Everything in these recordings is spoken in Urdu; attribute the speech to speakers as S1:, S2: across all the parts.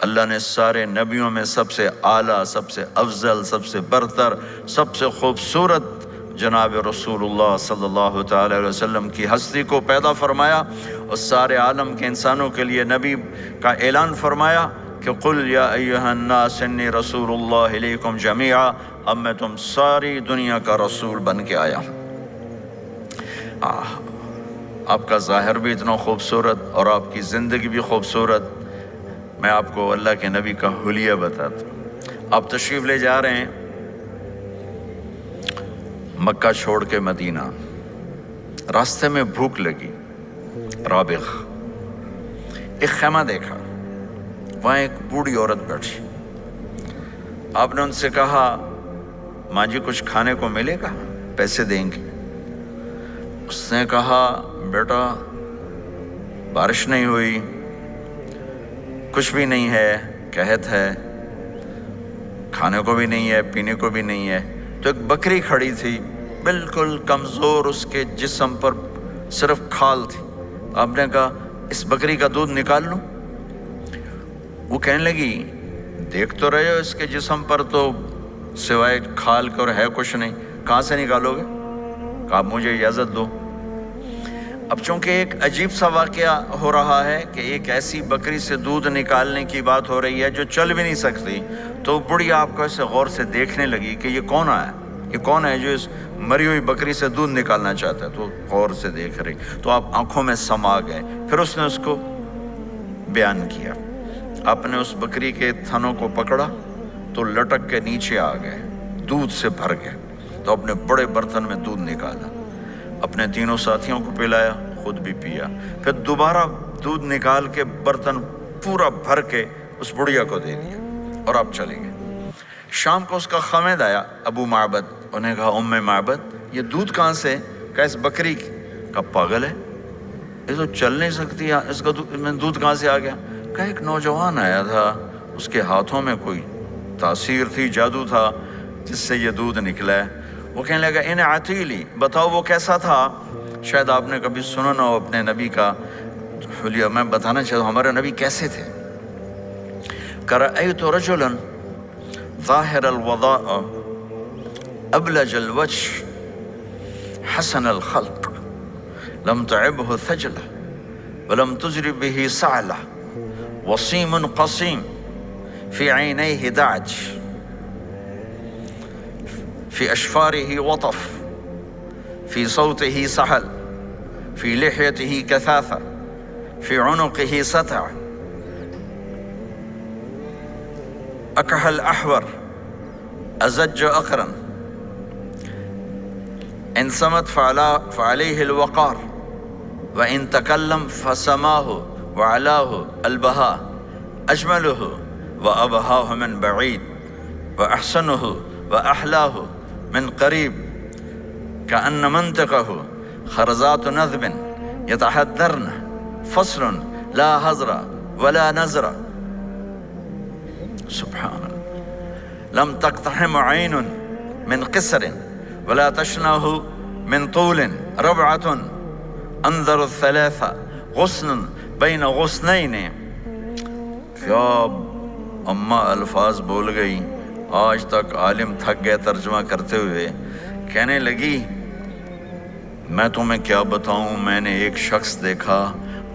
S1: اللہ نے سارے نبیوں میں سب سے اعلیٰ، سب سے افضل، سب سے برتر، سب سے خوبصورت جناب رسول اللہ صلی اللہ تعالی علیہ وسلم کی ہستی کو پیدا فرمایا، اور سارے عالم کے انسانوں کے لیے نبی کا اعلان فرمایا کہ قل یا ایھا الناس انی رسول اللہ الیکم جمیعا، اب میں تم ساری دنیا کا رسول بن کے آیا ہوں۔ آپ کا ظاہر بھی اتنا خوبصورت اور آپ کی زندگی بھی خوبصورت۔ میں آپ کو اللہ کے نبی کا حلیہ بتاتا ہوں۔ آپ تشریف لے جا رہے ہیں مکہ چھوڑ کے مدینہ، راستے میں بھوک لگی، رابغ ایک خیمہ دیکھا، وہاں ایک بوڑھی عورت بیٹھی۔ آپ نے ان سے کہا ماں جی کچھ کھانے کو ملے گا؟ پیسے دیں گے؟ اس نے کہا بیٹا بارش نہیں ہوئی، کچھ بھی نہیں ہے، قحط ہے، کھانے کو بھی نہیں ہے، پینے کو بھی نہیں ہے۔ تو ایک بکری کھڑی تھی، بالکل کمزور، اس کے جسم پر صرف کھال تھی۔ آپ نے کہا اس بکری کا دودھ نکال لوں؟ وہ کہنے لگی دیکھ تو رہے ہو اس کے جسم پر تو سوائے کھال کے اور ہے کچھ نہیں، کہاں سے نکالو گے؟ کہا مجھے اجازت دو۔ اب چونکہ ایک عجیب سا واقعہ ہو رہا ہے کہ ایک ایسی بکری سے دودھ نکالنے کی بات ہو رہی ہے جو چل بھی نہیں سکتی، تو بڑھی آپ کو ایسے غور سے دیکھنے لگی کہ یہ کون ہے، یہ کون ہے جو اس مری ہوئی بکری سے دودھ نکالنا چاہتا ہے؟ تو غور سے دیکھ رہی، تو آپ آنکھوں میں سما گئے۔ پھر اس نے اس کو بیان کیا۔ آپ نے اس بکری کے تھنوں کو پکڑا تو لٹک کے نیچے آ گئے، دودھ سے بھر گئے۔ تو اپنے بڑے برتن میں دودھ نکالا، اپنے تینوں ساتھیوں کو پلایا، خود بھی پیا، پھر دوبارہ دودھ نکال کے برتن پورا بھر کے اس بڑھیا کو دے دیا، اور آپ چلے گئے۔ شام کو اس کا خامد آیا ابو معبد، انہیں کہا ام معبد یہ دودھ کہاں سے؟ کہا اس بکری کی۔ کہا پاگل ہے، یہ تو چل نہیں سکتی، اس کا دودھ کہاں سے آ گیا؟ کہا ایک نوجوان آیا تھا، اس کے ہاتھوں میں کوئی تاثیر تھی، جادو تھا، جس سے یہ دودھ نکلا ہے۔ وہ کہنے لگا ان عتیلی، بتاؤ وہ کیسا تھا؟ شاید آپ نے کبھی سنا نہ ہو اپنے نبی کا حلیہ، میں بتانا چاہتا ہوں ہمارے نبی کیسے تھے۔ رأیت رجلا ظاہر الوضاء ابلج الوجه حسن الخلق لم تعبه ثجلة ولم تجر به سعلة وصيم قصيم في عينيه دعج في أشفاره وطف في صوته سحل في لحيته كثافة في عنقه سطع أكحل أحور أزج أقرن إن صمت فعليه الوقار وإن تكلم فسماه وعلاه البهاء أجمله وأبهاه من بعيد وأحسنه وأحلاه من قريب كأن منطقه خرزات نذب يتحدرن فصل لا هزر ولا نزر سبحان الله لم تقتحم عين من قصر ولا تشنه من طول ربعة انظر الثلاثة غصن بين غصنين۔ کیا اماں الفاظ بول گئی، آج تک عالم تھک گئے ترجمہ کرتے ہوئے۔ کہنے لگی میں تمہیں کیا بتاؤں، میں نے ایک شخص دیکھا،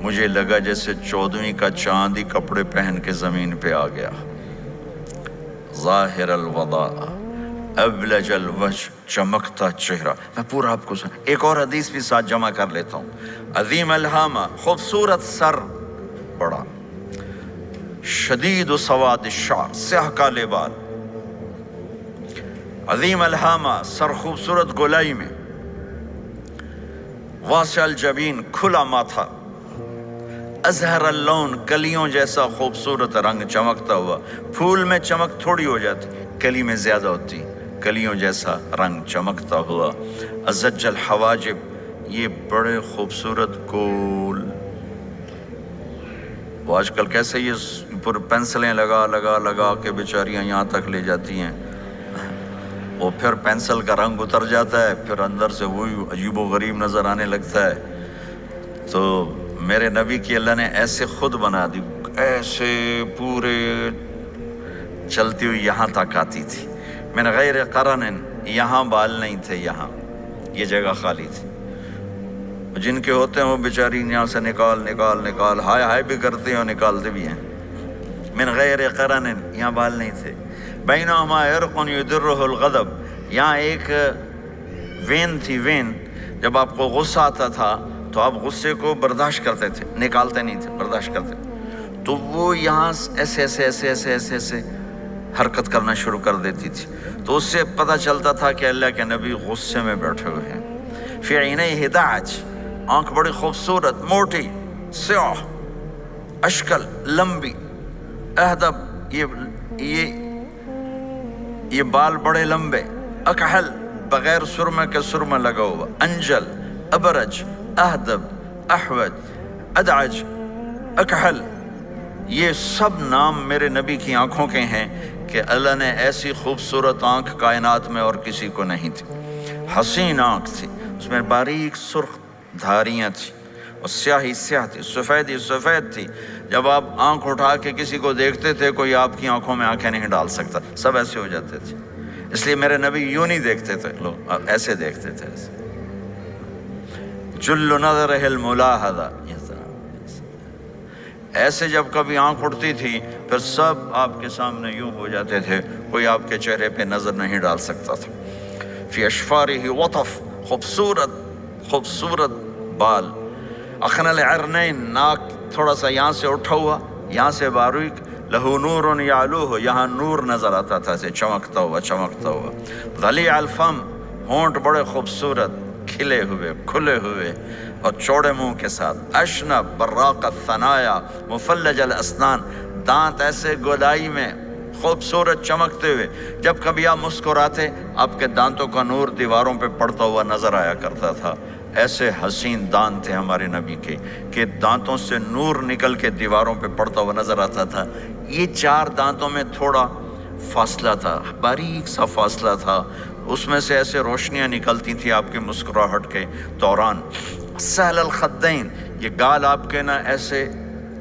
S1: مجھے لگا جیسے 14ویں کا چاند ہی کپڑے پہن کے زمین پہ آ گیا۔ ظاہر الوضاء ابلج الوجه، چمکتا چہرہ۔ میں پورا آپ کو ایک اور حدیث بھی ساتھ جمع کر لیتا ہوں۔ عظیم الہامہ، خوبصورت سر، بڑا شدید سواد الشعر، سیاہ کالے بال، عظیم الہامہ، سر خوبصورت گولائی میں، واسع الجبین، کھلا ماتھا، ازہر اللون، کلیوں جیسا خوبصورت رنگ چمکتا ہوا۔ پھول میں چمک تھوڑی ہو جاتی، کلی میں زیادہ ہوتی، کلیوں جیسا رنگ چمکتا ہوا۔ ازج الحواجب، یہ بڑے خوبصورت گول، وہ آج کل کیسے یہ پر پینسلیں لگا کے بیچاریاں یہاں تک لے جاتی ہیں، وہ پھر پینسل کا رنگ اتر جاتا ہے، پھر اندر سے وہی عجیب و غریب نظر آنے لگتا ہے۔ تو میرے نبی کی اللہ نے ایسے خود بنا دی، ایسے پورے چلتی ہوئی یہاں تک آتی تھی۔ من غیر قرن، یہاں بال نہیں تھے، یہاں یہ جگہ خالی تھی۔ جن کے ہوتے ہیں وہ بیچاری یہاں سے نکال ہائے ہائے بھی کرتے ہیں اور نکالتے بھی ہیں۔ من غیر قرن، یہاں بال نہیں تھے۔ بینہما عرق یدرہ الغضب، یہاں ایک وین تھی، وین جب آپ کو غصہ آتا تھا تو آپ غصے کو برداشت کرتے تھے، نکالتے نہیں تھے، برداشت کرتے، تو وہ یہاں ایسے ایسے ایسے ایسے ایسے ایسے حرکت کرنا شروع کر دیتی تھی، تو اس سے پتہ چلتا تھا کہ اللہ کے نبی غصے میں بیٹھے ہوئے ہیں۔ فی عینیہ دعج، آنکھ بڑی خوبصورت، موٹی، سیاہ، اشکل، لمبی، اہدب، یہ بال بڑے لمبے، اکحل، بغیر سرمہ کے سرمہ لگا ہوا، انجل، ابرج، اہدب، احوج، ادعج، اکحل، یہ سب نام میرے نبی کی آنکھوں کے ہیں کہ اللہ نے ایسی خوبصورت آنکھ کائنات میں اور کسی کو نہیں تھی۔ حسین آنکھ تھی، اس میں باریک سرخ دھاریاں تھیں، اور سیاہی سیاہ تھی، سفیدی سفید تھی۔ جب آپ آنکھ اٹھا کے کسی کو دیکھتے تھے کوئی آپ کی آنکھوں میں آنکھیں نہیں ڈال سکتا، سب ایسے ہو جاتے تھے۔ اس لیے میرے نبی یوں نہیں دیکھتے تھے، لوگ ایسے دیکھتے تھے، ایسے۔ جل نظرہ الملاحظہ، ایسے جب کبھی آنکھ اٹھتی تھی پھر سب آپ کے سامنے یوں ہو جاتے تھے، کوئی آپ کے چہرے پہ نظر نہیں ڈال سکتا تھا۔ فی اشفارہ وطف، خوبصورت بال، اخن العرنین، ناک تھوڑا سا یہاں سے اٹھا ہوا، یہاں سے باریک، لہو نور یعلوہ، یہاں نور نظر آتا تھا، اسے چمکتا ہوا۔ ضلیع الفم، ہونٹ بڑے خوبصورت، کھلے ہوئے، کھلے ہوئے اور چوڑے منہ کے ساتھ۔ اشنب براق الثنایا، مفلج الاسنان، دانت ایسے گولائی میں خوبصورت چمکتے ہوئے، جب کبھی آپ مسکراتے آپ کے دانتوں کا نور دیواروں پہ پڑتا ہوا نظر آیا کرتا تھا۔ ایسے حسین دانت تھے ہمارے نبی کے کہ دانتوں سے نور نکل کے دیواروں پہ پڑتا ہوا نظر آتا تھا۔ یہ 4 دانتوں میں تھوڑا فاصلہ تھا، باریک سا فاصلہ تھا، اس میں سے ایسے روشنیاں نکلتی تھی آپ کے مسکراہٹ کے دوران۔ سہل الخدین، یہ گال آپ کے نہ ایسے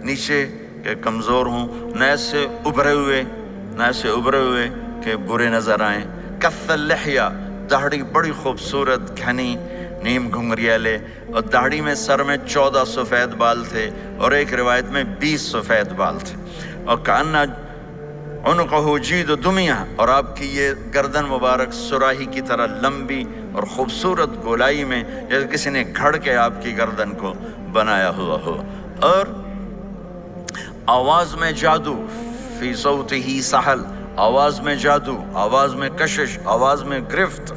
S1: نیچے کہ کمزور ہوں، نہ ایسے ابھرے ہوئے کہ برے نظر آئیں۔ کث اللحیہ، داڑھی بڑی خوبصورت گھنی، نیم گھنگریالے، اور داڑھی میں سر میں 14 سفید بال تھے، اور ایک روایت میں 20 سفید بال تھے۔ اور کأن عنقہ جید دمیہ، اور آپ کی یہ گردن مبارک سراہی کی طرح لمبی اور خوبصورت گولائی میں، جیسے کسی نے گھڑ کے آپ کی گردن کو بنایا ہوا ہو۔ اور آواز میں جادو، فی صوتہ سحل، آواز میں جادو، آواز میں کشش، آواز میں گرفت۔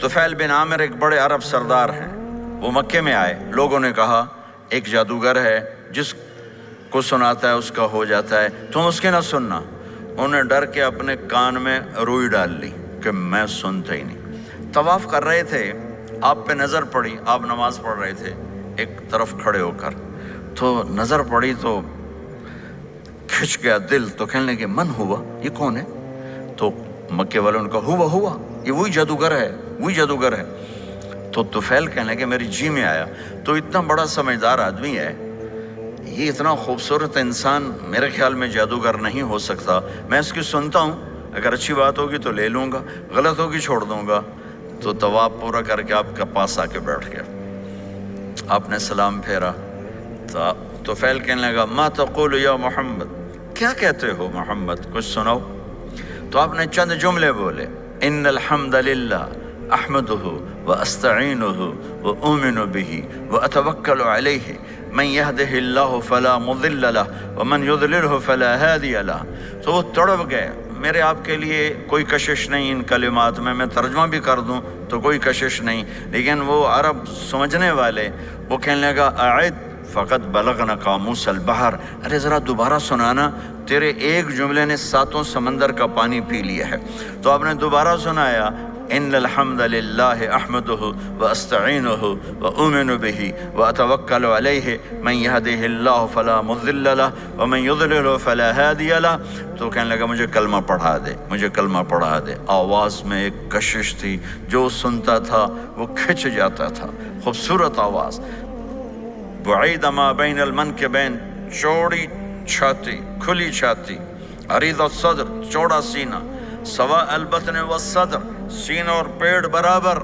S1: طفیل بن عامر ایک بڑے عرب سردار ہیں، وہ مکے میں آئے، لوگوں نے کہا ایک جادوگر ہے جس کو سناتا ہے اس کا ہو جاتا ہے، تم اس کے نہ سننا۔ انہوں نے ڈر کے اپنے کان میں روئی ڈال لی کہ میں سنتا ہی نہیں۔ طواف کر رہے تھے، آپ پہ نظر پڑی، آپ نماز پڑھ رہے تھے ایک طرف کھڑے ہو کر، تو نظر پڑی تو کھچ گیا دل، تو کہنے لگے من ہوا، یہ کون ہے؟ تو مکے والوں نے کہا ہوا، یہ وہی جادوگر ہے۔ تو طفیل کہنے لگے میری جی میں آیا، تو اتنا بڑا سمجھدار آدمی ہے، یہ اتنا خوبصورت انسان میرے خیال میں جادوگر نہیں ہو سکتا، میں اس کی سنتا ہوں، اگر اچھی بات ہوگی تو لے لوں گا، غلط ہوگی چھوڑ دوں گا۔ تو طواف پورا کر کے آپ کے پاس آ کے بیٹھ گیا، آپ نے سلام پھیرا، تو طفیل کہنے لگا ما تقول یا محمد، کیا کہتے ہو محمد، کچھ سناؤ۔ تو آپ نے چند جملے بولے، ان الحمد للہ احمدہ واستعینہ واؤمن بہ واتوکل علیہ من یہدہ اللہ فلا مضل لہ ومن یضللہ فلا ہادی لہ۔ تو وہ تڑپ گئے، میرے آپ کے لیے کوئی کشش نہیں ان کلمات میں ترجمہ بھی کر دوں تو کوئی کشش نہیں، لیکن وہ عرب سمجھنے والے وہ کہنے لگا اعد فقط بلغنا قاموس البحر، ارے ذرا دوبارہ سنانا، تیرے ایک جملے نے 7 سمندر کا پانی پی لیا ہے۔ تو آپ نے دوبارہ سنایا، ان الحمد للہ احمدہ واستعینہ واؤمن بہ واتوکل علیہ من یہدہ اللہ فلا مضل لہ ومن یضللہ فلا ہادی لہ۔ تو کہنے لگا مجھے کلمہ پڑھا دے۔ آواز میں ایک کشش تھی، جو سنتا تھا وہ کھچ جاتا تھا، خوبصورت آواز۔ بعید ما بین المنکبین، چوڑی چھاتی، کھلی چھاتی، عریض الصدر چوڑا سینہ، سوا البطن والصدر سینہ اور پیٹ برابر۔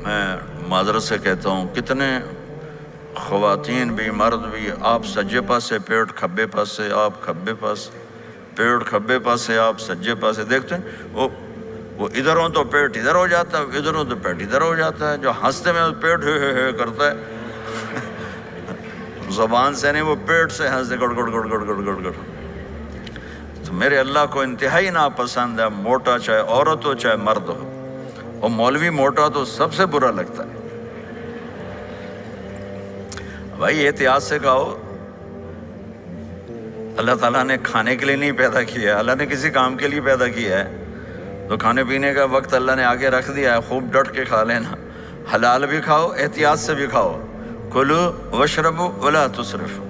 S1: میں معذرت سے کہتا ہوں کتنے خواتین بھی مرد بھی، آپ سجے پاسے پیٹ کھبے پاسے، آپ کھبے پاس پیٹ کھبے پاسے، آپ سجے پاسے، دیکھتے ہیں وہ ادھر ہوں تو پیٹ ادھر ہو جاتا ہے، ادھر ہوں تو پیٹ ادھر ہو جاتا ہے۔ جو ہنستے میں پیٹ ہے کرتا ہے، زبان سے نہیں، وہ پیٹ سے ہنستے گڑ گڑ گڑ گڑ گڑ گڑ گڑ۔ تو میرے اللہ کو انتہائی ناپسند ہے، موٹا چاہے عورت ہو چاہے مرد ہو، اور مولوی موٹا تو سب سے برا لگتا ہے۔ بھائی احتیاط سے کھاؤ، اللہ تعالیٰ نے کھانے کے لیے نہیں پیدا کیا ہے، اللہ نے کسی کام کے لیے پیدا کیا ہے، تو کھانے پینے کا وقت اللہ نے آگے رکھ دیا ہے، خوب ڈٹ کے کھا لینا، حلال بھی کھاؤ احتیاط سے بھی کھاؤ، کلو واشربوا ولا تسرفوا۔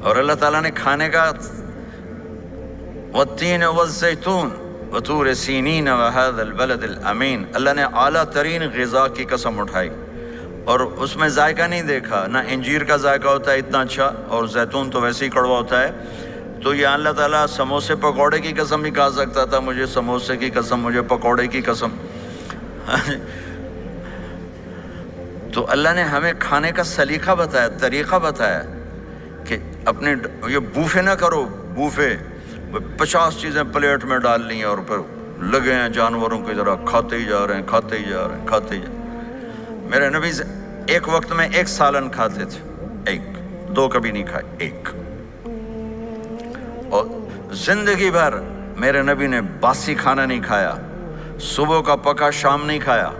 S1: اور اللہ تعالیٰ نے کھانے کا والتین والزیتون وطور سینین وهذا البلد الامین، اللہ نے اعلیٰ ترین غذا کی قسم اٹھائی، اور اس میں ذائقہ نہیں دیکھا، نہ انجیر کا ذائقہ ہوتا ہے اتنا اچھا، اور زیتون تو ویسے ہی کڑوا ہوتا ہے۔ تو یہ اللہ تعالیٰ سموسے پکوڑے کی قسم بھی کھا سکتا تھا، مجھے سموسے کی قسم، مجھے پکوڑے کی قسم۔ تو اللہ نے ہمیں کھانے کا سلیقہ بتایا، طریقہ بتایا کہ اپنے یہ بوفے نہ کرو، بوفے 50 چیزیں پلیٹ میں ڈال لی ہیں اور پھر لگے ہیں جانوروں کی طرح کھاتے ہی جا رہے ہیں، کھاتے ہی جا رہے ہیں، کھاتے ہی جا رہے ہیں۔ میرے نبی ایک وقت میں 1 سالن کھاتے تھے، 1 2 کبھی نہیں کھائے، 1۔ اور زندگی بھر میرے نبی نے باسی کھانا نہیں کھایا، صبح کا پکا شام نہیں کھایا،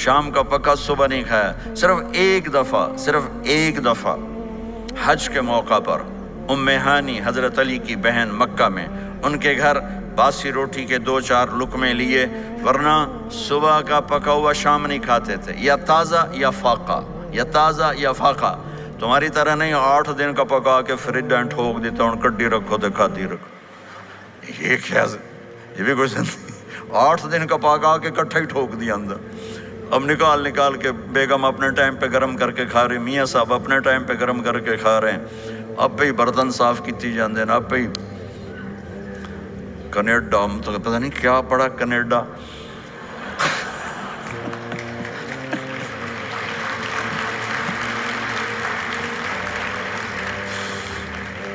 S1: شام کا پکا صبح نہیں کھایا، صرف ایک دفعہ حج کے موقع پر ام ہانی حضرت علی کی بہن مکہ میں، ان کے گھر باسی روٹی کے 2-4 لقمے لیے، ورنہ صبح کا پکا ہوا شام نہیں کھاتے تھے، یا تازہ یا فاقہ، یا تازہ یا فاقہ۔ تمہاری طرح نہیں 8 دن کا پکا کے فریج میں ٹھوک دیتا ہوں، کڈی رکھو تو کھاتی رکھو۔ یہ کیا، یہ بھی کوئی زندگی؟ 8 دن کا پکا کے کٹھا ہی ٹھوک دیا اندر، اب نکال کے بیگم اپنے ٹائم پہ گرم کر کے کھا رہی، میاں صاحب اپنے ٹائم پہ گرم کر کے کھا رہے ہیں، اب پہ ہی برتن صاف کیتی جاندے ہیں، اب پہ ہی کینیڈا، تو پتہ نہیں کیا پڑا کینیڈا۔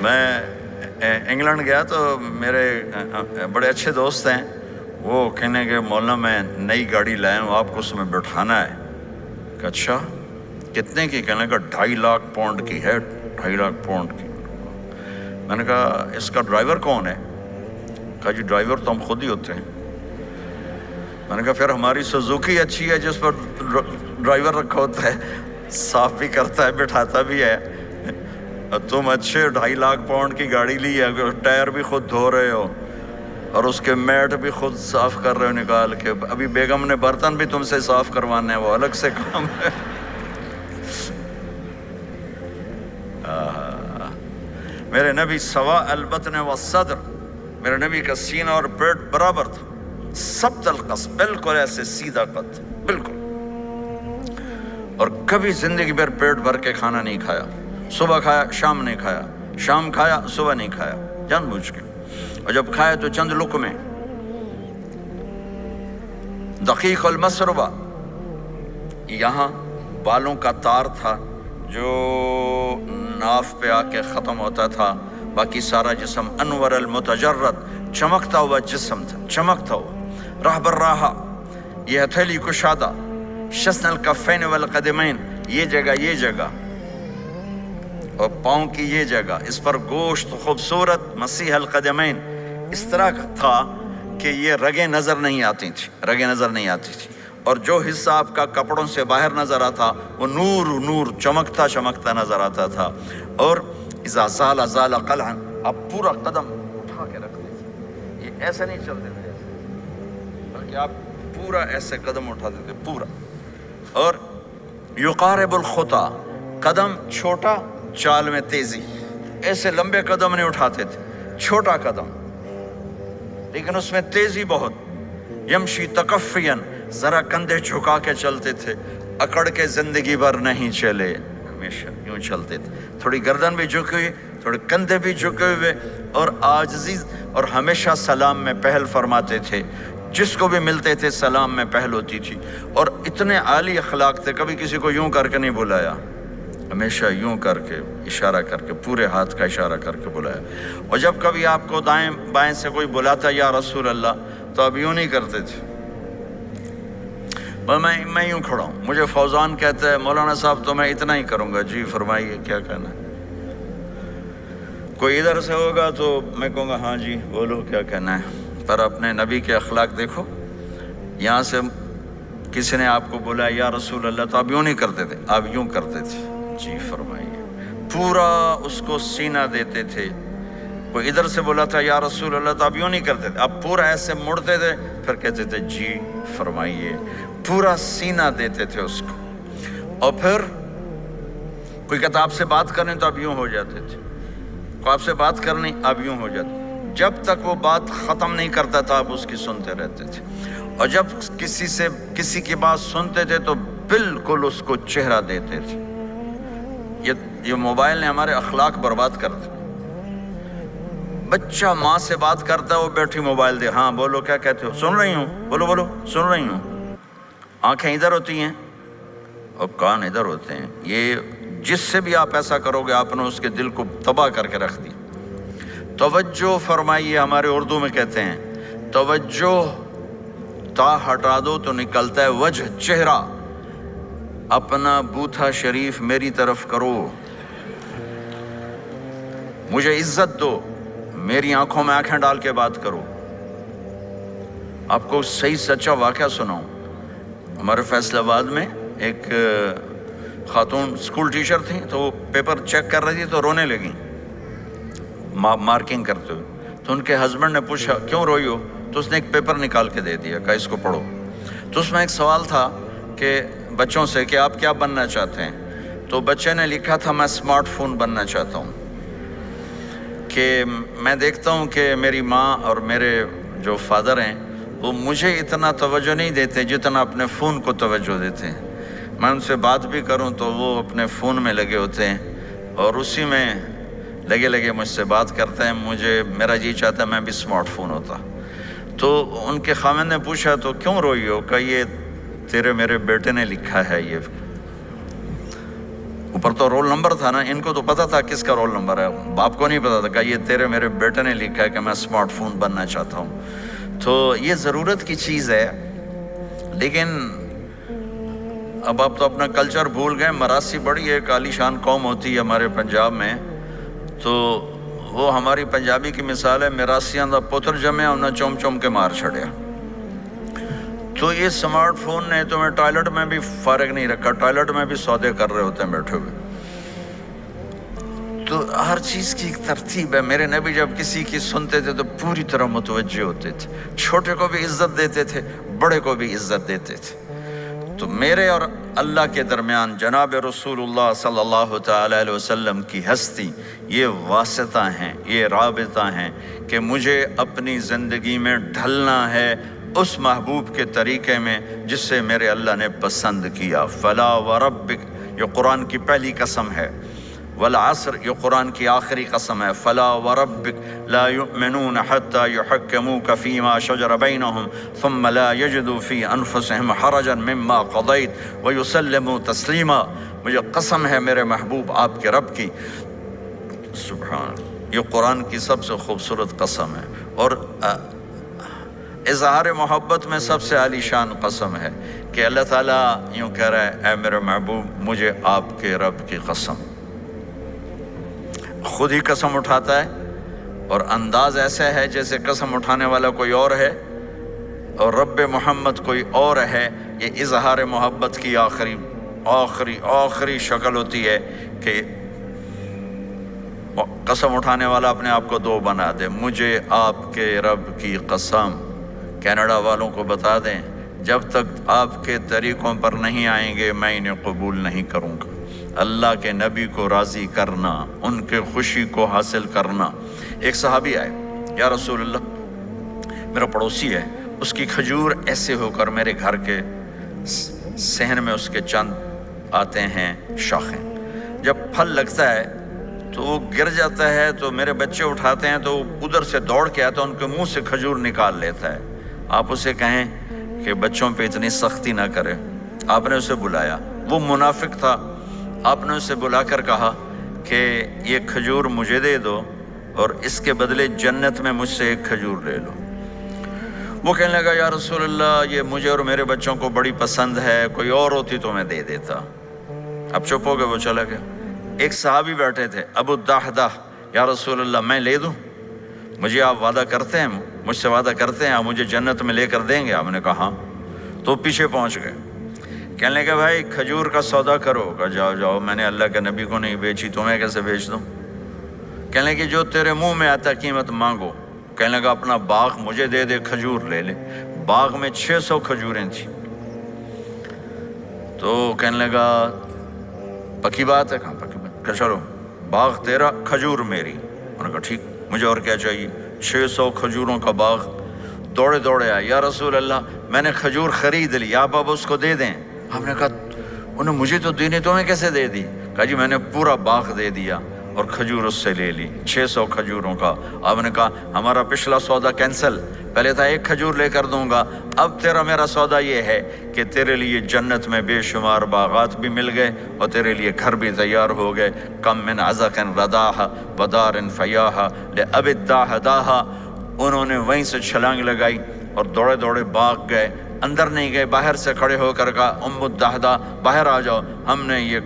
S1: میں انگلینڈ گیا تو میرے بڑے اچھے دوست ہیں، وہ کہنے کہ مولانا میں نئی گاڑی لایا ہوں، آپ کو اس میں بٹھانا ہے۔ کہ اچھا کتنے کی؟ کہنے کا 2.5 لاکھ پاؤنڈ کی ہے، 2.5 لاکھ پاؤنڈ کی۔ میں نے کہا اس کا ڈرائیور کون ہے؟ کہا جی ڈرائیور تو ہم خود ہی ہوتے ہیں۔ میں نے کہا پھر ہماری سوزوکی اچھی ہے جس پر ڈرائیور رکھا ہوتا ہے، صاف بھی کرتا ہے بٹھاتا بھی ہے، تم اچھے 2.5 لاکھ پاؤنڈ کی گاڑی لی ہے، ٹائر بھی خود دھو رہے ہو اور اس کے میٹ بھی خود صاف کر رہے ہو نکال کے، ابھی بیگم نے برتن بھی تم سے صاف کروانے ہیں، وہ الگ سے کام ہے۔ میرے نبی سوا البطن والصدر، میرے نبی کا سینہ اور پیٹ برابر تھا، سبط القص، بالکل ایسے سیدھا قد، بالکل۔ اور کبھی زندگی بھر پیٹ بھر کے کھانا نہیں کھایا، صبح کھایا شام نہیں کھایا، شام کھایا صبح نہیں کھایا، جان بوجھ کے، اور جب کھایا تو چند لقمے۔ دقیق المسربہ، یہاں بالوں کا تار تھا جو ناف پہ آ کے ختم ہوتا تھا، باقی سارا جسم انور المتجرد، چمکتا ہوا جسم تھا، چمکتا ہوا۔ راہ بر راہ، یہ ہتھیلی کشادہ، شسن الکفین والقدمین، یہ جگہ اور پاؤں کی یہ جگہ، اس پر گوشت خوبصورت مسیح القدمین، اس طرح تھا کہ یہ رگیں نظر نہیں آتی تھی، اور جو حصہ آپ کا کپڑوں سے باہر نظر آتا وہ نور چمکتا نظر آتا تھا۔ اور اذا زال قلعا، آپ پورا قدم اٹھا کے رکھتے تھے، یہ ایسے نہیں چلتے تھے بلکہ آپ پورا ایسے قدم اٹھاتے تھے پورا۔ اور یقارب الخطا، قدم چھوٹا چال میں تیزی، ایسے لمبے قدم نہیں اٹھاتے تھے، چھوٹا قدم لیکن اس میں تیزی بہت۔ یمشی تکفین، ذرا کندھے جھکا کے چلتے تھے، اکڑ کے زندگی بھر نہیں چلے، ہمیشہ یوں چلتے تھے، تھوڑی گردن بھی جھکی ہوئی تھوڑے کندھے بھی جھکے ہوئے اور عاجزی، اور ہمیشہ سلام میں پہل فرماتے تھے، جس کو بھی ملتے تھے سلام میں پہل ہوتی تھی، اور اتنے عالی اخلاق تھے، کبھی کسی کو یوں کر کے نہیں بلایا، ہمیشہ یوں کر کے اشارہ کر کے، پورے ہاتھ کا اشارہ کر کے بلایا۔ اور جب کبھی آپ کو دائیں بائیں سے کوئی بلاتا یا رسول اللہ تو آپ یوں نہیں کرتے تھے، میں یوں کھڑا ہوں، مجھے فوزان کہتا ہے مولانا صاحب تو میں اتنا ہی کروں گا، جی فرمائیے کیا کہنا ہے۔ کوئی ادھر سے ہوگا تو میں کہوں گا ہاں جی بولو کیا کہنا ہے۔ پر اپنے نبی کے اخلاق دیکھو، یہاں سے کسی نے آپ کو بولا یا رسول اللہ تو آپ یوں نہیں کرتے تھے، آپ یوں کرتے تھے، جی فرمائیے، پورا اس کو سینہ دیتے تھے۔ کوئی ادھر سے بولا تھا یا رسول اللہ تو آپ یوں نہیں کرتے تھے، آپ پورا ایسے مڑتے تھے، پھر کہتے تھے جی فرمائیے، پورا سینہ دیتے تھے اس کو۔ اور پھر کوئی کہتا آپ سے بات کریں تو آپ یوں ہو جاتے تھے، کوئی آپ سے بات کرنی آپ یوں ہو جاتے، جب تک وہ بات ختم نہیں کرتا تھا آپ اس کی سنتے رہتے تھے۔ اور جب کسی کی بات سنتے تھے تو بالکل اس کو چہرہ دیتے تھے۔ یہ موبائل نے ہمارے اخلاق برباد کر دیے۔ بچہ ماں سے بات کرتا ہے، وہ بیٹھی موبائل دے، ہاں بولو کیا کہتے ہو، سن رہی ہوں، بولو بولو سن رہی ہوں، آنکھیں ادھر ہوتی ہیں اور کان ادھر ہوتے ہیں۔ یہ جس سے بھی آپ ایسا کرو گے آپ نے اس کے دل کو تباہ کر کے رکھ دی۔ توجہ فرمائیے، ہمارے اردو میں کہتے ہیں توجہ، تا ہٹا دو تو نکلتا ہے وجہ، چہرہ۔ اپنا بوتھا شریف میری طرف کرو، مجھے عزت دو، میری آنکھوں میں آنکھیں ڈال کے بات کرو۔ آپ کو صحیح سچا واقعہ سناؤں، ہمارے فیصل آباد میں ایک خاتون اسکول ٹیچر تھیں، تو وہ پیپر چیک کر رہی تھی تو رونے لگیں مارکنگ کرتے ہوئے۔ تو ان کے ہسبینڈ نے پوچھا کیوں روئی ہو، تو اس نے ایک پیپر نکال کے دے دیا، کہا اس کو پڑھو۔ تو اس میں ایک سوال تھا کہ بچوں سے کہ آپ کیا بننا چاہتے ہیں، تو بچے نے لکھا تھا میں اسمارٹ فون بننا چاہتا ہوں، کہ میں دیکھتا ہوں کہ میری ماں اور میرے جو فادر ہیں وہ مجھے اتنا توجہ نہیں دیتے جتنا اپنے فون کو توجہ دیتے ہیں۔ میں ان سے بات بھی کروں تو وہ اپنے فون میں لگے ہوتے ہیں اور اسی میں لگے مجھ سے بات کرتے ہیں، میرا جی چاہتا ہے میں بھی اسمارٹ فون ہوتا۔ تو ان کے خاوند نے پوچھا تو کیوں روئی ہو، کہ یہ تیرے میرے بیٹے نے لکھا ہے، یہ اوپر تو رول نمبر تھا نا، ان کو تو پتا تھا کس کا رول نمبر ہے، باپ کو نہیں پتا تھا، کہ یہ تیرے میرے بیٹے نے لکھا ہے کہ میں اسمارٹ فون بننا چاہتا ہوں۔ تو یہ ضرورت کی چیز ہے، لیکن اب آپ تو اپنا کلچر بھول گئے۔ مراسی بڑی ایک عالی شان قوم ہوتی ہے ہمارے پنجاب میں، تو وہ ہماری پنجابی کی مثال ہے، مراسیاں دا پتر جمع انہیں چوم چوم کے مار چھڑیا۔ تو یہ سمارٹ فون نے تمہیں ٹوائلٹ میں بھی فارغ نہیں رکھا، ٹوائلٹ میں بھی سودے کر رہے ہوتے ہیں بیٹھے ہوئے۔ تو ہر چیز کی ایک ترتیب ہے۔ میرے نبی جب کسی کی سنتے تھے تو پوری طرح متوجہ ہوتے تھے، چھوٹے کو بھی عزت دیتے تھے، بڑے کو بھی عزت دیتے تھے۔ تو میرے اور اللہ کے درمیان جناب رسول اللہ صلی اللہ تعالی علیہ وسلم کی ہستی، یہ واسطہ ہیں، یہ رابطہ ہیں کہ مجھے اپنی زندگی میں ڈھلنا ہے اس محبوب کے طریقے میں جس سے میرے اللہ نے پسند کیا۔ فلا وربک، یہ قرآن کی پہلی قسم ہے، والعصر، یہ قرآن کی آخری قسم ہے۔ فلا وربک لا یؤمنون حتی یحکموک فیما شجر بینہم ثم لا یجدوا فی انفسہم حرجا مما قضیت ویسلموا تسلیما۔ مجھے قسم ہے میرے محبوب آپ کے رب کی، سبحان، یہ قرآن کی سب سے خوبصورت قسم ہے، اور اظہار محبت میں سب سے عالی شان قسم ہے کہ اللہ تعالیٰ یوں کہہ رہا ہے اے میرے محبوب مجھے آپ کے رب کی قسم۔ خود ہی قسم اٹھاتا ہے اور انداز ایسا ہے جیسے قسم اٹھانے والا کوئی اور ہے اور رب محمد کوئی اور ہے۔ یہ اظہار محبت کی آخری شکل ہوتی ہے کہ قسم اٹھانے والا اپنے آپ کو دو بنا دے۔ مجھے آپ کے رب کی قسم، کینیڈا والوں کو بتا دیں جب تک آپ کے طریقوں پر نہیں آئیں گے میں انہیں قبول نہیں کروں گا۔ اللہ کے نبی کو راضی کرنا، ان کے خوشی کو حاصل کرنا۔ ایک صحابی آئے، یا رسول اللہ میرا پڑوسی ہے، اس کی کھجور ایسے ہو کر میرے گھر کے صحن میں اس کے چند آتے ہیں شاخیں، جب پھل لگتا ہے تو وہ گر جاتا ہے تو میرے بچے اٹھاتے ہیں تو ادھر سے دوڑ کے آتا ہے، ان کے منہ سے کھجور نکال لیتا ہے۔ آپ اسے کہیں کہ بچوں پہ اتنی سختی نہ کرے۔ آپ نے اسے بلایا، وہ منافق تھا، آپ نے اسے بلا کر کہا کہ یہ کھجور مجھے دے دو اور اس کے بدلے جنت میں مجھ سے ایک کھجور لے لو۔ وہ کہنے لگا یا رسول اللہ یہ مجھے اور میرے بچوں کو بڑی پسند ہے، کوئی اور ہوتی تو میں دے دیتا۔ اب چپ ہو گئے، وہ چلا گیا۔ ایک صحابی بیٹھے تھے، ابو الدحدہ، یا رسول اللہ میں لے دوں؟ مجھے آپ وعدہ کرتے ہیں، مجھ سے وعدہ کرتے ہیں آپ مجھے جنت میں لے کر دیں گے؟ آپ نے کہا ہاں۔ تو پیچھے پہنچ گئے، کہنے لگے بھائی کھجور کا سودا کرو۔ کہا جاؤ جاؤ، میں نے اللہ کے نبی کو نہیں بیچی، تمہیں کیسے بیچ دوں؟ کہنے لگے جو تیرے منہ میں آتا قیمت مانگو۔ کہنے لگا اپنا باغ مجھے دے دے، کھجور لے لے۔ باغ میں 600 کھجوریں تھیں۔ تو کہنے لگا پکی بات ہے؟ کہاں پکی بات؟ کہ چلو باغ تیرا، کھجور میری۔ انہوں نے کہا ٹھیک، مجھے اور کیا چاہیے؟ 600 کھجوروں کا باغ۔ دوڑے دوڑے آئے، یا رسول اللہ میں نے کھجور خرید لی، آپ اب اس کو دے دیں۔ ہم نے کہا انہیں مجھے تو دینی، تمہیں کیسے دے دی؟ کہا جی میں نے پورا باغ دے دیا اور کھجور اس سے لے لی، 600 کھجوروں کا۔ آپ نے کہا ہمارا پچھلا سودا کینسل، پہلے تھا ایک کھجور لے کر دوں گا، اب تیرا میرا سودا یہ ہے کہ تیرے لیے جنت میں بے شمار باغات بھی مل گئے اور تیرے لیے گھر بھی تیار ہو گئے۔ کم من عزق رداح ودار فیاح لأب الدحداح۔ انہوں نے وہیں سے چھلانگ لگائی اور دوڑے دوڑے باغ گئے، اندر نہیں گئے، باہر سے کھڑے ہو کر کہا ام الدحدہ باہر آ جاؤ، ہم نے یہ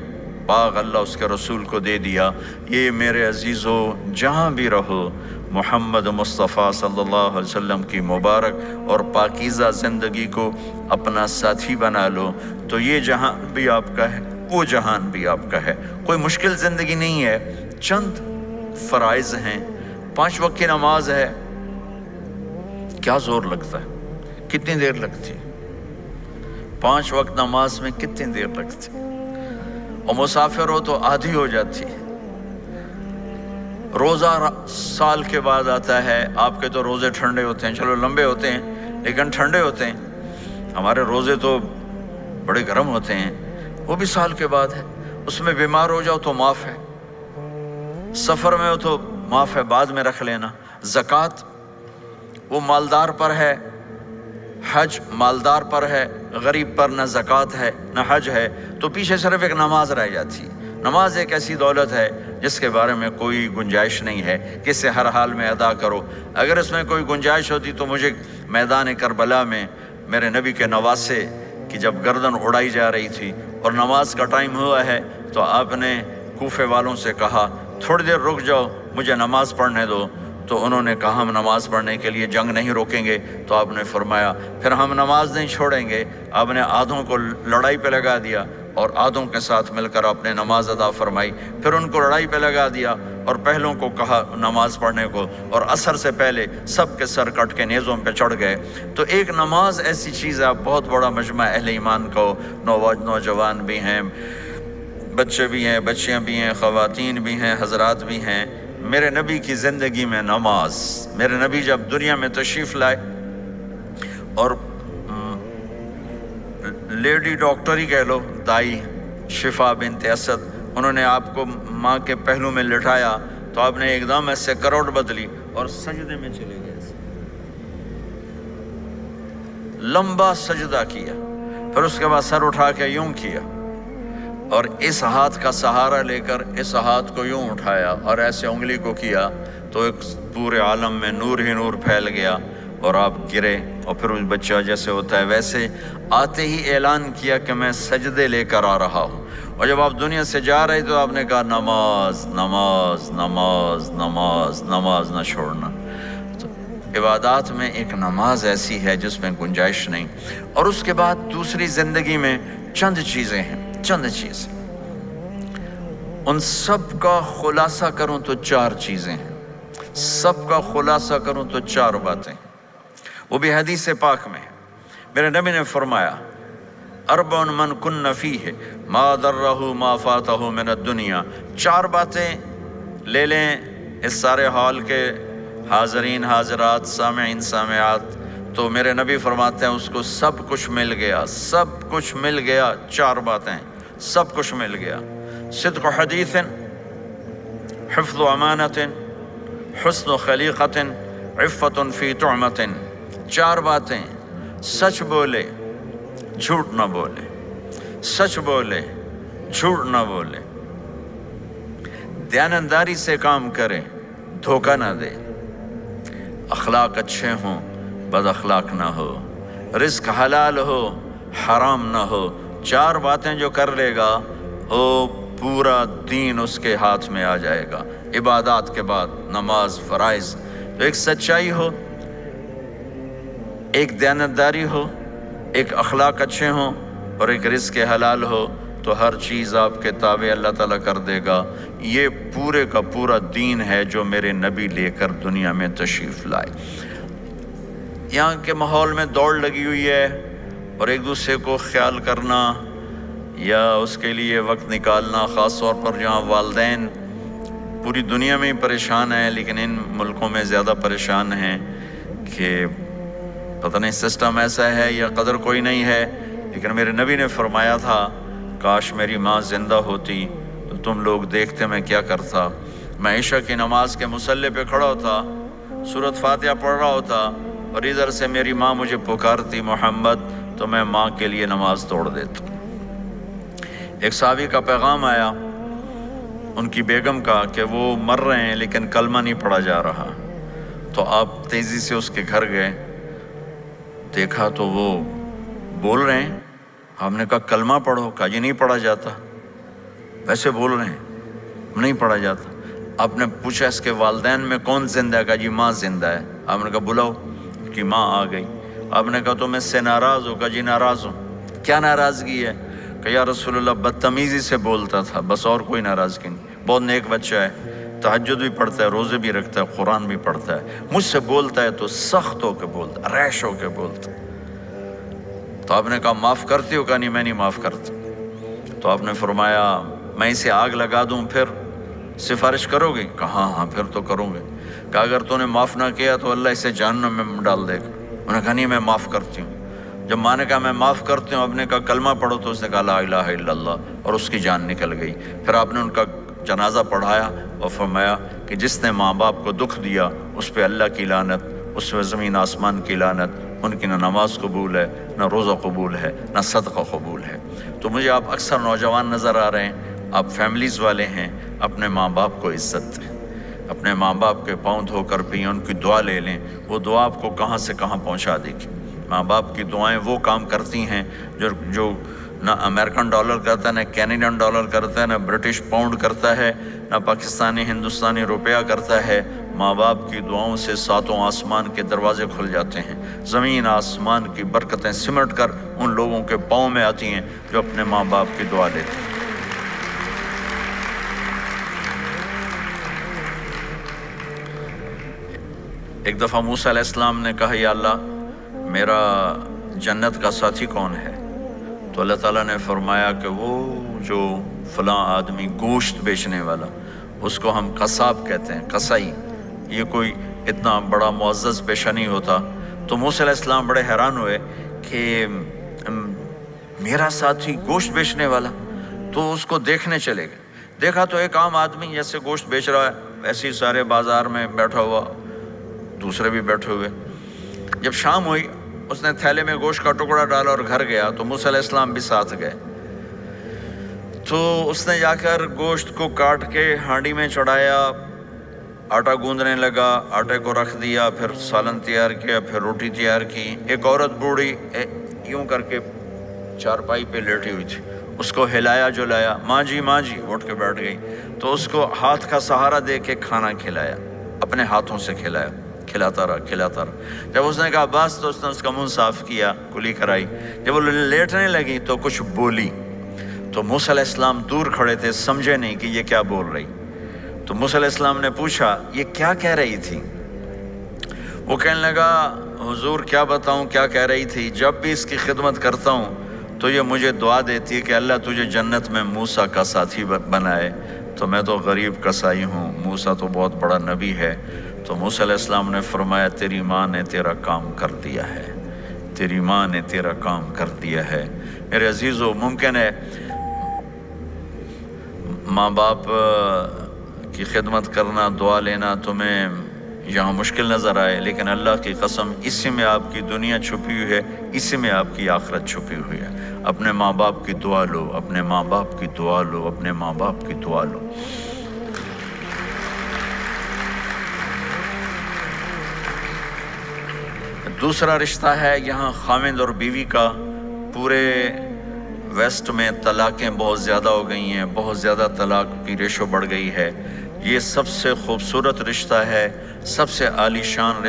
S1: باغ اللہ اس کے رسول کو دے دیا۔ یہ میرے عزیزو جہاں بھی رہو محمد مصطفیٰ صلی اللہ علیہ وسلم کی مبارک اور پاکیزہ زندگی کو اپنا ساتھی بنا لو، تو یہ جہان بھی آپ کا ہے، وہ جہان بھی آپ کا ہے۔ کوئی مشکل زندگی نہیں ہے، چند فرائض ہیں، 5 وقت کی نماز ہے، کیا زور لگتا ہے؟ کتنی دیر لگتی ہے؟ 5 وقت نماز میں کتنی دیر لگتی ہے؟ اور مسافر ہو تو آدھی ہو جاتی ہے۔ روزہ سال کے بعد آتا ہے، آپ کے تو روزے ٹھنڈے ہوتے ہیں، چلو لمبے ہوتے ہیں لیکن ٹھنڈے ہوتے ہیں، ہمارے روزے تو بڑے گرم ہوتے ہیں، وہ بھی سال کے بعد ہے۔ اس میں بیمار ہو جاؤ تو معاف ہے، سفر میں ہو تو معاف ہے، بعد میں رکھ لینا۔ زکوٰۃ وہ مالدار پر ہے، حج مالدار پر ہے، غریب پر نہ زکوٰۃ ہے نہ حج ہے، تو پیچھے صرف ایک نماز رہ جاتی۔ نماز ایک ایسی دولت ہے جس کے بارے میں کوئی گنجائش نہیں ہے کہ اسے ہر حال میں ادا کرو۔ اگر اس میں کوئی گنجائش ہوتی تو مجھے میدان کربلا میں میرے نبی کے نواسے کی جب گردن اڑائی جا رہی تھی اور نماز کا ٹائم ہوا ہے تو آپ نے کوفے والوں سے کہا تھوڑی دیر رک جاؤ، مجھے نماز پڑھنے دو۔ تو انہوں نے کہا ہم نماز پڑھنے کے لیے جنگ نہیں روکیں گے، تو آپ نے فرمایا پھر ہم نماز نہیں چھوڑیں گے۔ آپ نے آدھوں کو لڑائی پہ لگا دیا اور آدھوں کے ساتھ مل کر آپ نے نماز ادا فرمائی، پھر ان کو لڑائی پہ لگا دیا اور پہلوں کو کہا نماز پڑھنے کو، اور عصر سے پہلے سب کے سر کٹ کے نیزوں پہ چڑھ گئے۔ تو ایک نماز ایسی چیز ہے، آپ بہت بڑا مجمع اہل ایمان کو، نوجوان بھی ہیں، بچے بھی ہیں، بچیاں بھی ہیں، خواتین بھی ہیں، حضرات بھی ہیں۔ میرے نبی کی زندگی میں نماز، میرے نبی جب دنیا میں تشریف لائے اور لیڈی ڈاکٹر ہی کہہ لو، دائی شفا بنت اسد، انہوں نے آپ کو ماں کے پہلو میں لٹایا تو آپ نے ایک دم ایسے کروٹ بدلی اور سجدے میں چلے گئے، لمبا سجدہ کیا، پھر اس کے بعد سر اٹھا کے یوں کیا اور اس ہاتھ کا سہارا لے کر اس ہاتھ کو یوں اٹھایا اور ایسے انگلی کو کیا تو ایک پورے عالم میں نور ہی نور پھیل گیا اور آپ گرے، اور پھر اس بچہ جیسے ہوتا ہے ویسے آتے ہی اعلان کیا کہ میں سجدے لے کر آ رہا ہوں۔ اور جب آپ دنیا سے جا رہے تو آپ نے کہا نماز نماز نماز نماز نماز نہ چھوڑنا۔ تو عبادات میں ایک نماز ایسی ہے جس میں گنجائش نہیں۔ اور اس کے بعد دوسری زندگی میں چند چیزیں ہیں، چند چیزیں، ان سب کا خلاصہ کروں تو 4 چیزیں ہیں، سب کا خلاصہ کروں تو 4 باتیں، وہ بھی حدیث پاک میں ہے۔ میرے نبی نے فرمایا اربع من کن فیہ ما ضرہ ما فاتہ من الدنیا، 4 باتیں لے لیں اس سارے ہال کے حاضرین حاضرات سامعین سامعات، تو میرے نبی فرماتے ہیں اس کو سب کچھ مل گیا، سب کچھ مل گیا۔ 4 باتیں، سب کچھ مل گیا۔ صدق حدیث، حفظ امانت، حسن خلیقت، عفت فی طعمت۔ 4 باتیں، سچ بولے جھوٹ نہ بولے، سچ بولے جھوٹ نہ بولے، دیانتداری سے کام کرے، دھوکہ نہ دے، اخلاق اچھے ہوں، بد اخلاق نہ ہو، رزق حلال ہو، حرام نہ ہو۔ 4 باتیں جو کر لے گا وہ پورا دین اس کے ہاتھ میں آ جائے گا۔ عبادات کے بعد نماز، فرائض، تو ایک سچائی ہو، ایک دیانتداری ہو، ایک اخلاق اچھے ہوں، اور ایک رزق حلال ہو، تو ہر چیز آپ کے تابع اللہ تعالیٰ کر دے گا۔ یہ پورے کا پورا دین ہے جو میرے نبی لے کر دنیا میں تشریف لائے۔ یہاں کے ماحول میں دوڑ لگی ہوئی ہے، اور ایک دوسرے کو خیال کرنا یا اس کے لیے وقت نکالنا، خاص طور پر جہاں والدین پوری دنیا میں ہی پریشان ہیں، لیکن ان ملکوں میں زیادہ پریشان ہیں کہ پتہ نہیں سسٹم ایسا ہے یا قدر کوئی نہیں ہے۔ لیکن میرے نبی نے فرمایا تھا، کاش میری ماں زندہ ہوتی تو تم لوگ دیکھتے میں کیا کرتا۔ میں عشاء کی نماز کے مصلی پہ کھڑا ہوتا، سورۃ فاتحہ پڑھ رہا ہوتا، اور ادھر سے میری ماں مجھے پکارتی محمد، تو میں ماں کے لیے نماز توڑ دیتا۔ ایک صحابی کا پیغام آیا ان کی بیگم کا کہ وہ مر رہے ہیں لیکن کلمہ نہیں پڑھا جا رہا، تو آپ تیزی سے اس کے گھر گئے، دیکھا تو وہ بول رہے ہیں۔ ہم نے کہا کلمہ پڑھو، کہا جی نہیں پڑھا جاتا، ویسے بول رہے ہیں نہیں پڑھا جاتا۔ آپ نے پوچھا اس کے والدین میں کون زندہ ہے؟ کہا جی ماں زندہ ہے۔ آپ نے کہا بلاؤ، کہ ماں آ گئی۔ آپ نے کہا تم اس سے ناراض ہو؟ کہا جی ناراض ہوں۔ کیا ناراضگی ہے؟ کہ یا رسول اللہ بدتمیزی سے بولتا تھا، بس اور کوئی ناراضگی نہیں، بہت نیک بچہ ہے، تہجد بھی پڑھتا ہے، روزے بھی رکھتا ہے، قرآن بھی پڑھتا ہے، مجھ سے بولتا ہے تو سخت ہو کے بولتا ہے، ریش ہو کے بولتا ہے۔ تو آپ نے کہا معاف کرتی ہو؟ کہا نہیں میں نہیں معاف کرتا۔ تو آپ نے فرمایا میں اسے آگ لگا دوں پھر سفارش کرو گے؟ کہا ہاں ہاں پھر تو کروں گے۔ کہا اگر تو نے معاف نہ کیا تو اللہ اسے جہنم میں ڈال دے گا۔ انہوں نے کہا نہیں میں معاف کرتی ہوں۔ جب ماں نے کہا میں معاف کرتی ہوں، آپ نے کہا کلمہ پڑھو، تو اس نے کہا لا الہ الا اللہ، اور اس کی جان نکل گئی۔ پھر آپ نے ان کا جنازہ پڑھایا اور فرمایا کہ جس نے ماں باپ کو دکھ دیا اس پہ اللہ کی لعنت، اس پہ زمین آسمان کی لعنت، ان کی نہ نماز قبول ہے، نہ روزہ قبول ہے، نہ صدقہ قبول ہے۔ تو مجھے آپ اکثر نوجوان نظر آ رہے ہیں، آپ فیملیز والے ہیں، اپنے ماں باپ کو عزت دیں، اپنے ماں باپ کے پاؤں دھو کر پئیں، ان کی دعا لے لیں، وہ دعا آپ کو کہاں سے کہاں پہنچا دے گی۔ ماں باپ کی دعائیں وہ کام کرتی ہیں جو نہ امریکن ڈالر کرتا ہے، نہ کینیڈین ڈالر کرتا ہے، نہ برٹش پاؤنڈ کرتا ہے، نہ پاکستانی ہندوستانی روپیہ کرتا ہے۔ ماں باپ کی دعاؤں سے 7 آسمان کے دروازے کھل جاتے ہیں، زمین آسمان کی برکتیں سمٹ کر ان لوگوں کے پاؤں میں آتی ہیں جو اپنے ماں باپ کی دعا لیتے ہیں۔ ایک دفعہ موسیٰ علیہ السلام نے کہا یا اللہ میرا جنت کا ساتھی کون ہے؟ تو اللہ تعالیٰ نے فرمایا کہ وہ جو فلاں آدمی گوشت بیچنے والا، اس کو ہم قصاب کہتے ہیں، قصائی، یہ کوئی اتنا بڑا معزز پیشہ نہیں ہوتا۔ تو موسیٰ علیہ السلام بڑے حیران ہوئے کہ میرا ساتھی گوشت بیچنے والا، تو اس کو دیکھنے چلے گئے۔ دیکھا تو ایک عام آدمی جیسے گوشت بیچ رہا ہے ایسے ہی سارے بازار میں بیٹھا ہوا، دوسرے بھی بیٹھے ہوئے۔ جب شام ہوئی اس نے تھیلے میں گوشت کا ٹکڑا ڈالا اور گھر گیا، تو موسیٰ علیہ السلام بھی ساتھ گئے۔ تو اس نے جا کر گوشت کو کاٹ کے ہانڈی میں چڑھایا، آٹا گوندنے لگا، آٹے کو رکھ دیا، پھر سالن تیار کیا، پھر روٹی تیار کی۔ ایک عورت بوڑھی یوں کر کے چارپائی پہ لیٹی ہوئی تھی، اس کو ہلایا جلایا، ماں جی اٹھ کے بیٹھ گئی۔ تو اس کو ہاتھ کا سہارا دے کے کھانا کھلایا، اپنے ہاتھوں سے کھلایا، کھلاتا رہا۔ جب اس نے کہا بس تو اس نے اس کا منہ صاف کیا، کلی کرائی۔ جب وہ لیٹنے لگی تو کچھ بولی، تو موسیٰ علیہ السلام دور کھڑے تھے، سمجھے نہیں کہ یہ کیا بول رہی۔ تو موسیٰ علیہ السلام نے پوچھا یہ کیا کہہ رہی تھی؟ وہ کہنے لگا حضور کیا بتاؤں کیا کہہ رہی تھی، جب بھی اس کی خدمت کرتا ہوں تو یہ مجھے دعا دیتی ہے کہ اللہ تجھے جنت میں موسیٰ کا ساتھی بنائے۔ تو میں تو غریب کسائی ہوں، موسیٰ تو بہت بڑا نبی ہے۔ تو موسیٰ علیہ السلام نے فرمایا تیری ماں نے تیرا کام کر دیا ہے، تیری ماں نے تیرا کام کر دیا ہے۔ میرے عزیزو، ممکن ہے ماں باپ کی خدمت کرنا، دعا لینا تمہیں یہاں مشکل نظر آئے، لیکن اللہ کی قسم اسی میں آپ کی دنیا چھپی ہوئی ہے، اسی میں آپ کی آخرت چھپی ہوئی ہے۔ اپنے ماں باپ کی دعا لو، اپنے ماں باپ کی دعا لو، اپنے ماں باپ کی دعا لو۔ دوسرا رشتہ ہے یہاں خاوند اور بیوی کا۔ پورے ویسٹ میں طلاقیں بہت زیادہ ہو گئی ہیں، بہت زیادہ طلاق کی ریشو بڑھ گئی ہے۔ یہ سب سے خوبصورت رشتہ ہے، سب سے عالی شان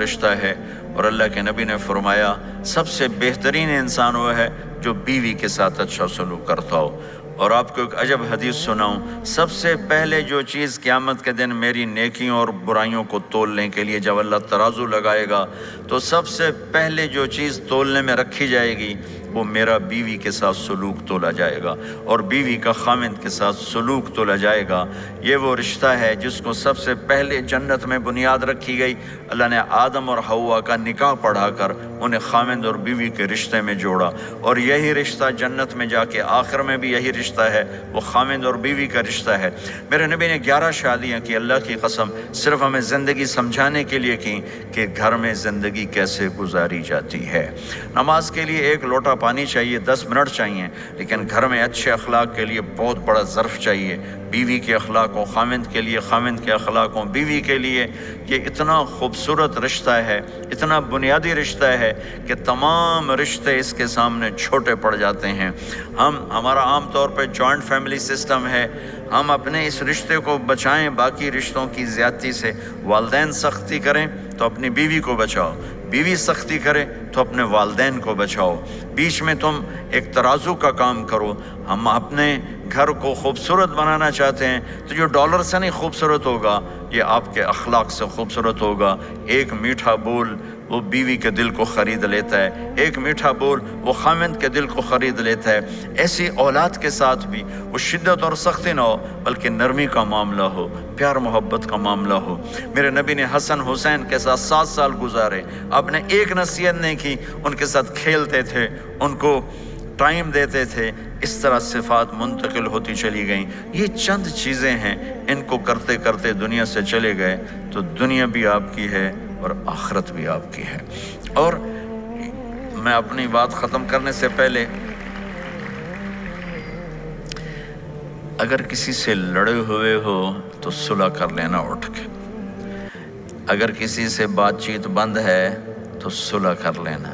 S1: رشتہ ہے، اور اللہ کے نبی نے فرمایا سب سے بہترین انسان وہ ہے جو بیوی کے ساتھ اچھا سلوک کرتا ہو۔ اور آپ کو ایک عجب حدیث سناؤں، سب سے پہلے جو چیز قیامت کے دن میری نیکیوں اور برائیوں کو تولنے کے لیے جب اللہ ترازو لگائے گا تو سب سے پہلے جو چیز تولنے میں رکھی جائے گی وہ میرا بیوی کے ساتھ سلوک تولا جائے گا، اور بیوی کا خامند کے ساتھ سلوک تولا جائے گا۔ یہ وہ رشتہ ہے جس کو سب سے پہلے جنت میں بنیاد رکھی گئی۔ اللہ نے آدم اور حوا کا نکاح پڑھا کر انہیں خامند اور بیوی کے رشتے میں جوڑا، اور یہی رشتہ جنت میں جا کے آخر میں بھی یہی رشتہ ہے، وہ خامند اور بیوی کا رشتہ ہے۔ میرے نبی نے 11 شادیاں کی، اللہ کی قسم صرف ہمیں زندگی سمجھانے کے لیے کی کہ گھر میں زندگی کیسے گزاری جاتی ہے۔ نماز کے لیے ایک لوٹا پانی چاہیے، 10 منٹ چاہیے، لیکن گھر میں اچھے اخلاق کے لیے بہت بڑا ظرف چاہیے۔ بیوی کے اخلاق ہوں خامند کے لیے، خامند کے اخلاق ہوں بیوی کے لیے۔ یہ اتنا خوبصورت رشتہ ہے، اتنا بنیادی رشتہ ہے کہ تمام رشتے اس کے سامنے چھوٹے پڑ جاتے ہیں۔ ہمارا عام طور پہ جوائنٹ فیملی سسٹم ہے، ہم اپنے اس رشتے کو بچائیں باقی رشتوں کی زیادتی سے۔ والدین سختی کریں تو اپنی بیوی کو بچاؤ، بیوی سختی کرے تو اپنے والدین کو بچاؤ، بیچ میں تم ایک ترازو کا کام کرو۔ ہم اپنے گھر کو خوبصورت بنانا چاہتے ہیں تو جو ڈالر سے نہیں خوبصورت ہوگا، یہ آپ کے اخلاق سے خوبصورت ہوگا۔ ایک میٹھا بول وہ بیوی کے دل کو خرید لیتا ہے، ایک میٹھا بول وہ خامند کے دل کو خرید لیتا ہے۔ ایسی اولاد کے ساتھ بھی وہ شدت اور سختی نہ ہو، بلکہ نرمی کا معاملہ ہو، پیار محبت کا معاملہ ہو۔ میرے نبی نے حسن حسین کے ساتھ 7 سال گزارے، آپ نے ایک نصیحت نہیں کی، ان کے ساتھ کھیلتے تھے، ان کو ٹائم دیتے تھے۔ اس طرح صفات منتقل ہوتی چلی گئیں۔ یہ چند چیزیں ہیں، ان کو کرتے کرتے دنیا سے چلے گئے تو دنیا بھی آپ کی ہے اور آخرت بھی آپ کی ہے۔ اور میں اپنی بات ختم کرنے سے پہلے، اگر کسی سے لڑے ہوئے ہو تو صلح کر لینا اٹھ کے، اگر کسی سے بات چیت بند ہے تو صلح کر لینا۔